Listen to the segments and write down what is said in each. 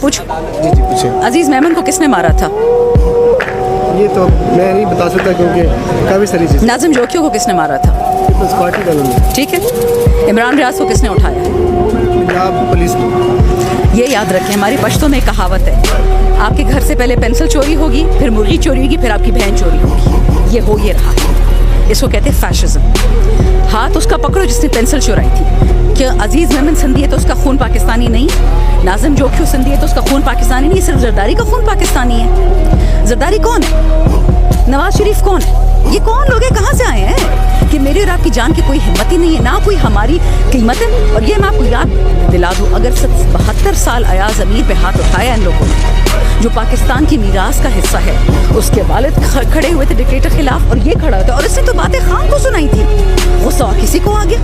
पूछो। जी जी पूछे। अजीज मेमन को किसने मारा था? ये तो मैं नहीं बता सकता क्योंकि काफ़ी सारी चीज़ें नाजिम जोकियों को किसने मारा था? पीपल्स पार्टी का उन्होंने, ठीक है। इमरान रियाज को किसने उठाया? पंजाब पुलिस की। ये याद रखें, हमारी पश्तो में कहावत है, आपके घर से पहले पेंसिल चोरी होगी, फिर मुर्गी चोरी होगी, फिर आपकी बहन चोरी होगी। ये हो ये रहा है, इसको कहते हैं फैशिज्म। हाथ उसका पकड़ो जिसने पेंसिल चुराई थी। क्या अजीज मेमन सिंधी है तो उसका खून पाकिस्तानी नहीं? नाजिम जोकियों सिंधी है तो उसका खून पाकिस्तानी नहीं? सिर्फ जरदारी का खून पाकिस्तानी है। जरदारी कौन है? नवाज शरीफ कौन है? ये कौन लोग हैं, कहाँ से आए हैं कि मेरे और आपकी जान की कोई हिम्मत ही नहीं है, ना कोई हमारी कीमत है। और ये मैं आपको याद दिला दूँ, अगर 72 साल अयाज अमीर पे हाथ उठाया इन लोगों ने, जो पाकिस्तान की मीरास का हिस्सा है, उसके वालिद खड़े हुए थे डिक्टेटर खिलाफ और ये खड़ा होता, और इसने तो बातें खान को सुनाई थी। गुस्सा और किसी को आ गया।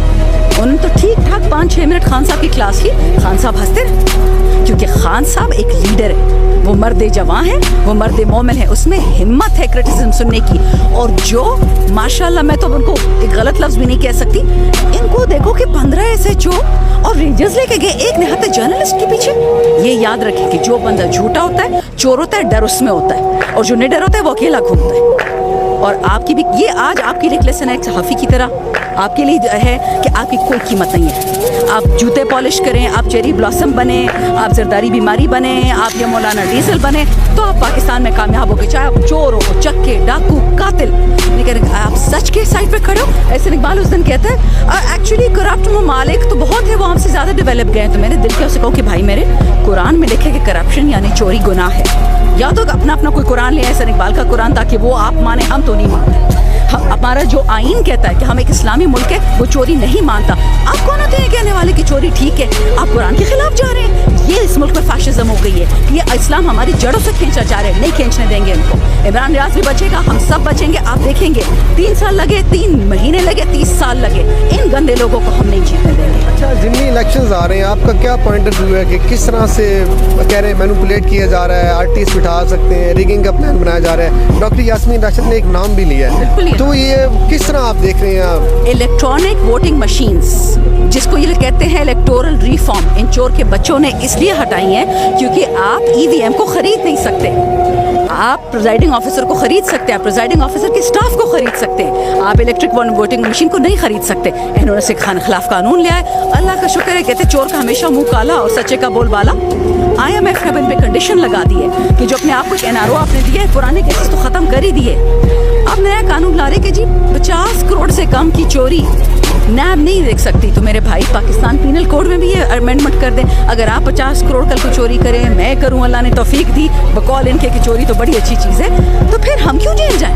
उन्होंने तो ठीक ठाक 5-6 मिनट खान साहब की क्लास की, खान साहब हंसते रहे, क्योंकि खान साहब एक लीडर है, वो मर्द जवां है, वो मर्द मोमिन है, उसमें हिम्मत है क्रिटिसिज्म सुनने की। और जो माशाल्लाह, मैं तो उनको एक गलत लफ्ज भी नहीं कह सकती, इनको देखो कि 15 SHO और रेंजर्स लेके गए एक निहत्ते जर्नलिस्ट के पीछे। ये याद रखें कि जो बंदा झूठा होता है, चोर होता है, डर उसमें होता है, और जो निडर होता है वो अकेला घूमता है। और आपकी भी ये आज आपके लिए एक लेसन है, एक सहाफ़ी की तरह आपके लिए है कि आपकी कोई कीमत नहीं है। आप जूते पॉलिश करें, आप चेरी ब्लॉसम बने, आप जरदारी बीमारी बने, आप ये मौलाना डीजल बने, तो आप पाकिस्तान में कामयाब हो गए। चाहे आप चोर हो, चक्के, डाकू, कातिल, लेकिन आप सच के साइड पे खड़े हो। ऐसे इकबाल उस दिन कहता है एक्चुअली करप्ट ममालिक तो बहुत है, वो हमसे ज़्यादा डेवलप गए हैं। तो मेरे दिल के उसे कहूँ कि भाई मेरे कुरान में लिखे कि करप्शन यानी चोरी गुनाह है। या तो अपना कोई कुरान ले, ऐसा इकबाल का कुरान, ताकि वो आप माने, हम तो नहीं मानते। हमारा जो आइन कहता है कि हम एक इस्लामी मुल्क है, वो चोरी नहीं मानता। आप कौन होते हैं कहने वाले कि चोरी ठीक है? आप कुरान के खिलाफ जा रहे हैं। ये इस मुल्क में फैशिज्म हो गई है। ये इस्लाम हमारी जड़ों से खींचा जा रहा है, नहीं खींचने देंगे इनको। इमरान रियाज भी बचेगा, हम सब बचेंगे, आप देखेंगे। 3 साल लगे, 3 महीने लगे, 30 साल लगे, इन गंदे लोगों को हम नहीं जीतने देंगे। अच्छा, जितनी इलेक्शंस आ रहे हैं, आपका क्या पॉइंट ऑफ व्यू है कि किस तरह से कह रहे हैं मैनिपुलेट किया जा रहा है, आर्टिस्ट बिठा सकते हैं, रिगिंग का प्लान बनाया जा रहा है? डॉक्टर यास्मीन राशिद ने एक नाम भी लिया है, तो ये किस तरह आप देख रहे हैं? आप इलेक्ट्रॉनिक वोटिंग मशीन्स, जिसको ये कहते हैं इलेक्टोरल रिफॉर्म, इन चोर के बच्चों ने इसलिए हटाई हैं क्योंकि आप EVM को खरीद नहीं सकते। आप प्रिजाइडिंग ऑफिसर को खरीद सकते हैं, आप प्रिजाइडिंग ऑफिसर के स्टाफ को खरीद सकते हैं, आप इलेक्ट्रिक वोटिंग मशीन को नहीं खरीद सकते। इन्होंने से खिलाफ कानून लिया है। अल्लाह का शुक्र है, कहते चोर का हमेशा मुंह काला और सच्चे का बोल बाला। IMF ने इन पे कंडीशन लगा दी है कि जो अपने आप को एक NRO आपने दिया है, पुराने केसेस तो ख़त्म कर ही दिए। अब नया कानून ला रहे कि जी 50 करोड़ से कम की चोरी नैब नहीं देख सकती। तो मेरे भाई, पाकिस्तान पीनल कोड में भी ये अमेंडमेंट कर दें। अगर आप 50 करोड़ कल को चोरी करें, मैं करूं, अल्लाह ने तौफीक दी, बकौल इनके की चोरी तो बड़ी अच्छी चीज़ है, तो फिर हम क्यों जेल जाएं?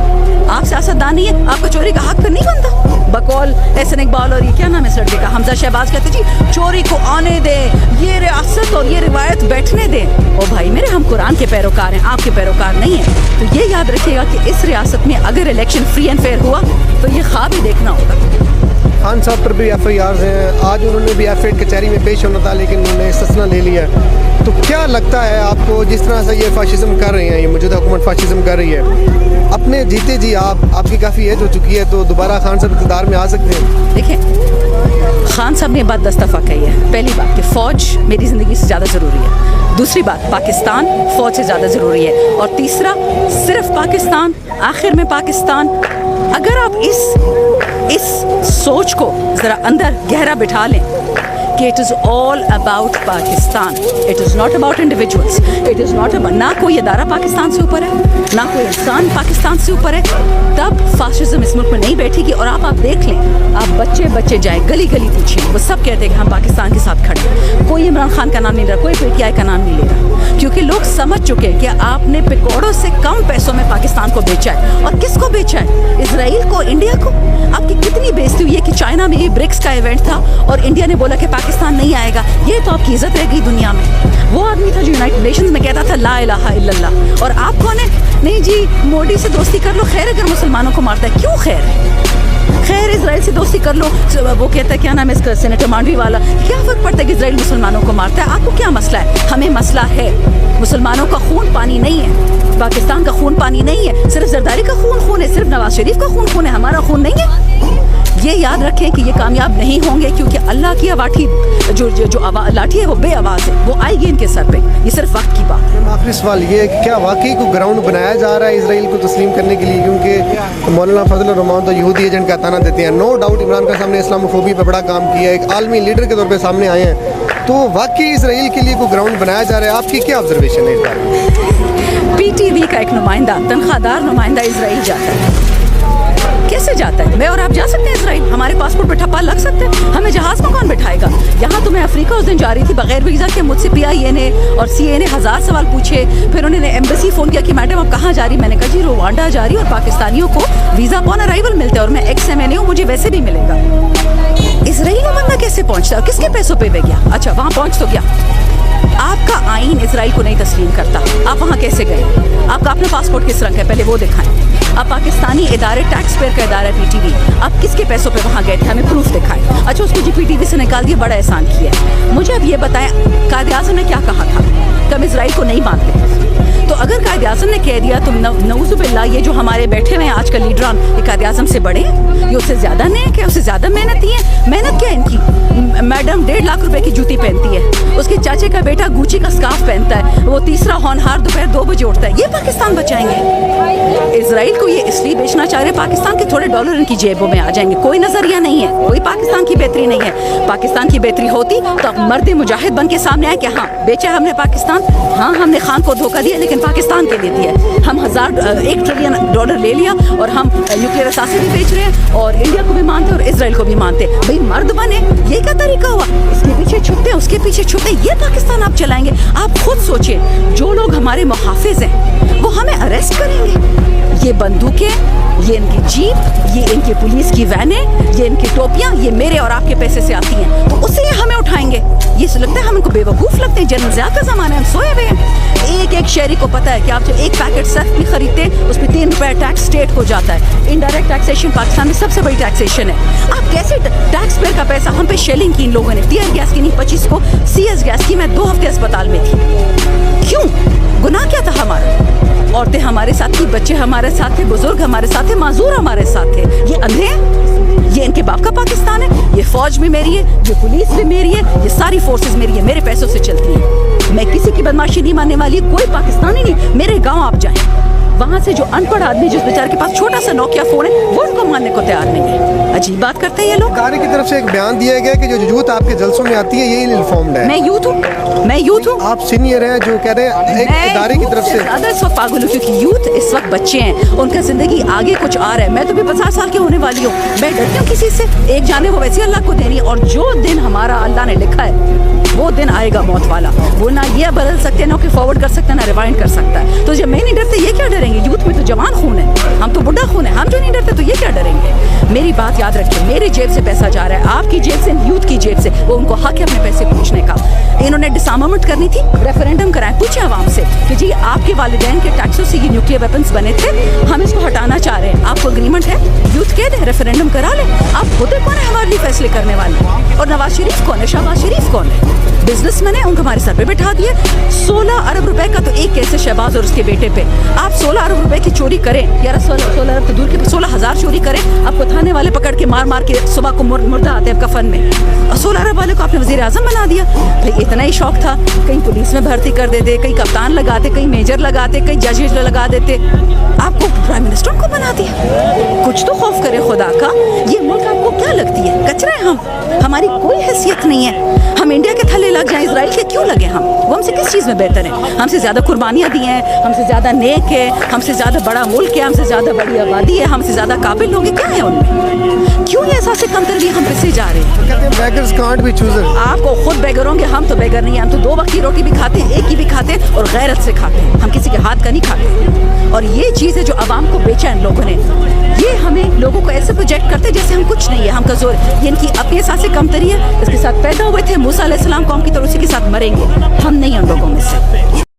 आप सियासतदान नहीं है, आपका चोरी का हक फिर नहीं बनता। बकौल एहसन इकबाल और ये क्या नाम है इस लड़के का, हमजा शहबाज, कहते जी चोरी को आने दें, ये रियासत और ये रिवायत बैठने दें। ओ भाई मेरे, हम कुरान के पैरोकार हैं, आपके पैरोकार नहीं हैं। तो ये याद रखिएगा कि इस रियासत में अगर इलेक्शन फ्री एंड फेयर हुआ तो ये ख्वाब ही देखना होगा। खान साहब पर भी FIRs हैं, आज उन्होंने भी F8 कचहरी में पेश होना था, लेकिन उन्होंने इस्तना ले लिया। तो क्या लगता है आपको, जिस तरह से ये फाशिज्म कर रहे हैं, ये मौजूदा हुकूमत फाशिज्म कर रही है, अपने जीते जी आपकी काफ़ी एज हो चुकी है, तो दोबारा खान साहब इक़्तिदार में आ सकते हैं? देखें, खान साहब ने बात 10 दफ़ा कही है। पहली बात कि फ़ौज मेरी ज़िंदगी से ज़्यादा ज़रूरी है। दूसरी बात, पाकिस्तान फ़ौज से ज़्यादा ज़रूरी है। और तीसरा, सिर्फ पाकिस्तान, आखिर में पाकिस्तान। अगर आप इस सोच को ज़रा अंदर गहरा बिठा लें कि it is all about Pakistan, it is not about individuals, it is not about, ना कोई इदारा पाकिस्तान से ऊपर है, ना कोई इंसान पाकिस्तान से ऊपर है, तब फाशिज्म इस मुल्क में नहीं बैठेगी। और आप देख लें, आप बच्चे जाए, गली गली पूछिए, वो सब कहते हैं कि हम पाकिस्तान के साथ खड़े हैं। कोई इमरान खान का नाम नहीं ले रहा, कोई PTI का नाम नहीं ले रहा, क्योंकि लोग समझ चुके हैं कि आपने पकौड़ों से कम पैसों में पाकिस्तान को बेचा है। और किसको बेचा है? इसराइल को, इंडिया को। आपकी कितनी बेइज्जती हुई है कि चाइना में ये ब्रिक्स का इवेंट था और इंडिया ने बोला कि पाकिस्तान नहीं आएगा। ये तो आपकी इज्जत रह गई दुनिया में। वो आदमी था जो यूनाइटेड नेशंस में कहता था ला इलाहा इल्लल्लाह, और आप कौन है? नहीं जी, मोदी से दोस्ती कर लो, खैर अगर मुसलमानों को मारता है, क्यों खैर है? खैर इजराइल से दोस्ती कर लो, वो कहता है क्या नाम है इसका, सेनेटर मांडवी वाला, क्या फ़र्क पड़ता है कि इजराइल मुसलमानों को मारता है? आपको क्या मसला है? हमें मसला है, मुसलमानों का खून पानी नहीं है, पाकिस्तान का खून पानी नहीं है, सिर्फ जरदारी का खून है, सिर्फ नवाज शरीफ का खून है, हमारा खून नहीं है। ये याद रखें कि ये कामयाब नहीं होंगे, क्योंकि अल्लाह की अवाठी जो लाठी है वो बे आवाज़ है, वो आएगी इनके सर पे, ये सिर्फ वक्त की बात है। आखिरी सवाल ये है कि क्या वाकई को ग्राउंड बनाया जा रहा है इसराइल को तस्लीम करने के लिए, क्योंकि मौलाना फजल रहमान तो यहूदी एजेंट का ताना देते हैं, नो डाउट इमरान खान साहब ने इस्लामोफोबी पर बड़ा काम किया है, एक आलमी लीडर के तौर पर सामने आए हैं, तो वाकई इसराइल के लिए कोई ग्राउंड बनाया जा रहा है, आपकी क्या ऑब्जर्वेशन है इस बारे में? PTV का एक नुमाइंदा, तनख्वाहदार नुमाइंदा इसराइल जाता है, कैसे जाता है? मैं और आप जा सकते हैं इसराइल? हमारे पासपोर्ट पे ठप्पा लग सकते हैं? हमें जहाज़ में कौन बिठाएगा? यहाँ तो मैं अफ्रीका उस दिन जा रही थी बगैर वीज़ा के, मुझसे PIA ने और CA ने 1000 सवाल पूछे, फिर उन्होंने एम्बेसी फ़ोन किया कि मैडम आप कहाँ जा रही? मैंने कहा जी रुवांडा जा रही, और पाकिस्तानियों को वीज़ा अपॉन अराइवल मिलता है, और मैं XMNA हूँ, मुझे वैसे भी मिलेगा। इसराइल नुमाइंदा कैसे पहुँचता है और किसके पैसों पे गया? अच्छा वहाँ पहुँच तो गया, आपका आइन इसराइल को नहीं तस्लीम करता, आप वहाँ कैसे गए? आपका अपना पासपोर्ट किस रंग है, पहले वो दिखाएं। आप पाकिस्तानी इदारे, टैक्स पेयर का इदारा है PTV, आप किसके पैसों पे वहाँ गए थे, हमें प्रूफ दिखाएं। अच्छा उसको जी PTV से निकाल दिया, बड़ा एहसान किया है। मुझे अब ये बताएं कायद-ए-आज़म ने क्या कहा था कि हम इसराइल को नहीं मानते, तो अगर कायद-ए-आज़म ने कह दिया तो नऊज़ु बिल्लाह ये जो हमारे बैठे हुए हैं आजकल लीडरान, ये कायद-ए-आज़म से बड़े हैं, ये उससे ज़्यादा नेक है, उससे ज़्यादा मेहनती है। मेहनत क्या है इनकी? मैडम 1.5 लाख रुपए की जूती पहनती है, उसके चाचे का बेटा गुची का स्कार्फ पहनता है, वो तीसरा होनहार दोपहर 2 बजे उठता है, ये पाकिस्तान बचाएंगे? इसराइल को ये इसलिए बेचना चाह रहे हैं, पाकिस्तान के थोड़े डॉलर इनकी जेबों में आ जाएंगे, कोई नजरिया नहीं है, कोई पाकिस्तान की बेहतरी नहीं है। पाकिस्तान की बेहतरी होती तो अब मर्द मुजाहिद बन के सामने आए कि हाँ बेचा हमने पाकिस्तान, हाँ हमने खान को धोखा दिया लेकिन पाकिस्तान के लिए दिया, हम $1 ट्रिलियन ले लिया, और हम न्यूक्लियर असासे भी बेच रहे हैं, और इंडिया को भी मानते और इसराइल को भी मानते। भाई मर्द बने, ये क्या तरीका हुआ? इसके पीछे छुपते, उसके पीछे छुपते, ये पाकिस्तान आप चलाएंगे? आप खुद सोचिए, जो लोग हमारे मुहाफिज हैं वो हमें अरेस्ट करेंगे, ये बंदूकें, ये इनकी जीप, ये इनकी पुलिस की वैनें, ये इनकी टोपियां, ये मेरे और आपके पैसे से आती हैं, तो उससे ये हमें उठाएंगे? ये लगता है हम इनको बेवकूफ़ लगते हैं? जनरल ज़िया का ज़माना है, हम सोए हुए हैं। एक शहरी को पता है कि आप जो एक पैकेट सर्फ भी खरीदते हैं उस पर 3 रुपये टैक्स स्टेट को जाता है। इनडायरेक्ट टैक्सेशन पाकिस्तान में सबसे बड़ी टैक्सेशन है। आप कैसे टैक्स पेयर का पैसा हम पे शेलिंग की इन लोगों ने, टीयर गैस की नहीं 25 को CS गैस की, मैं 2 हफ्ते अस्पताल में थी। क्यों? गुनाह क्या था हमारा? औरतें हमारे साथ थी, बच्चे हमारे साथ थे, बुजुर्ग हमारे साथ थे, माजूर हमारे साथ थे। ये अंधे हैं? ये इनके बाप का पाकिस्तान है? ये फौज भी मेरी है, ये पुलिस भी मेरी है, ये सारी फोर्सेस मेरी है, मेरे पैसों से चलती है। मैं किसी की बदमाशी नहीं मानने वाली, कोई पाकिस्तानी नहीं। मेरे गाँव आप जाएं, वहाँ से जो अनपढ़ आदमी जिस बेचारे के पास छोटा सा नोकिया फोन है वो उनको मानने को तैयार नहीं है। अजीब बात करते हैं ये लोग। इदारे की तरफ से एक बयान दिया गया कि जो यूथ आपके जलसों में आती है ये इन्फॉर्म्ड है। मैं यूथ हूँ, मैं यूथ हूँ। आप सीनियर हैं जो कह रहे हैं एक इदारे की तरफ से। ज़्यादा इस वक्त पागल हूँ क्योंकि यूथ इस वक्त बच्चे हैं, उनका ज़िंदगी आगे कुछ आ रहा है। मैं तो भी 50 साल की होने वाली हूँ, मैं डरती हूँ किसी से। एक जाने वो वैसे अल्लाह को देनी है, और जो दिन हमारा अल्लाह ने लिखा है वो दिन आएगा मौत वाला। वो ना ये बदल सकते, ना कि फॉरवर्ड कर सकते, ना रिवाइंड कर सकता है। तो जब मैं नहीं डरते ये क्या डरेंगे? यूथ में तो जवान खून है, हम तो बुढ़ा खून है, हम जो नहीं डरते तो ये क्या डरेंगे? मेरी बात याद रखिए, मेरी जेब से पैसा जा रहा है, आपकी जेब से, यूथ की जेब से, वो उनको हक है अपने पैसे पूछने का। इन्होंने डिसआर्मामेंट करनी थी, रेफरेंडम कराएं, पूछे आवाम से कि जी आपके वालिदैन के टैक्सों से ये न्यूक्लियर वेपन्स बने थे, हम इसको हटाना चाह रहे हैं, आपको एग्रीमेंट है? यूथ कह दे रेफरेंडम करा ले। आप होते कौन है हमारे लिए फैसले करने वाले? और नवाज शरीफ कौन है? शहबाज शरीफ कौन है? बिजनेसमैन है, उनको हमारे सर पे बैठा दिए। 16 अरब रुपए का तो एक केस है शहबाज और उसके बेटे पे। आप 16 अरब रुपए की चोरी करें, यार 16 अरब तो दूर के 16,000 चोरी करें, आपको थाने वाले पकड़ के मार मार के सुबह को मुर्दा आते हैं कफन में। और 16 अरब वाले को आपने वजीर आजम बना दिया। भाई इतना ही शौक था, कहीं पुलिस में भर्ती कर देते, कहीं कप्तान लगाते, कहीं मेजर लगाते, कहीं जज लगा देते, आपको प्राइम मिनिस्टर को बना दिया। कुछ तो खौफ करे खुदा का। ये मुल्क आपको क्या लगती है? कचरा है हम, हमारी कोई हैसियत नहीं है। हम इंडिया के थल्ले लग जाएं, इजराइल के क्यों लगे? हम वो हमसे किस चीज़ में बेहतर है? हमसे ज़्यादा कुर्बानियाँ दी हैं, हमसे ज़्यादा नेक है, हमसे ज़्यादा बड़ा मुल्क है, हमसे ज़्यादा बड़ी आबादी है, हमसे ज़्यादा काबिल लोग हैं। क्या है उनमें? क्यों ये एहसास कमतरी हम पिछले जा रहे हैं? कहते हैं beggars can't be choosers। आपको खुद बेगर होंगे, हम तो बेगर नहीं हैं। हम तो 2 वक्त की रोटी भी खाते हैं, एक ही भी खाते हैं, और गैरत से खाते हैं। हम किसी के हाथ का नहीं खाते। और ये चीज़ है जो आवाम को बेचा इन लोगों ने। ये हमें लोगों को ऐसे प्रोजेक्ट करते जैसे हम कुछ नहीं है, हम कमज़ोर। ये इनकी अपनी एहसास कमतरी है, इसके साथ पैदा हुए थे। मूसा अलैहिस्सलाम कौम की तरह उसी के साथ मरेंगे। हम नहीं उन लोगों में से।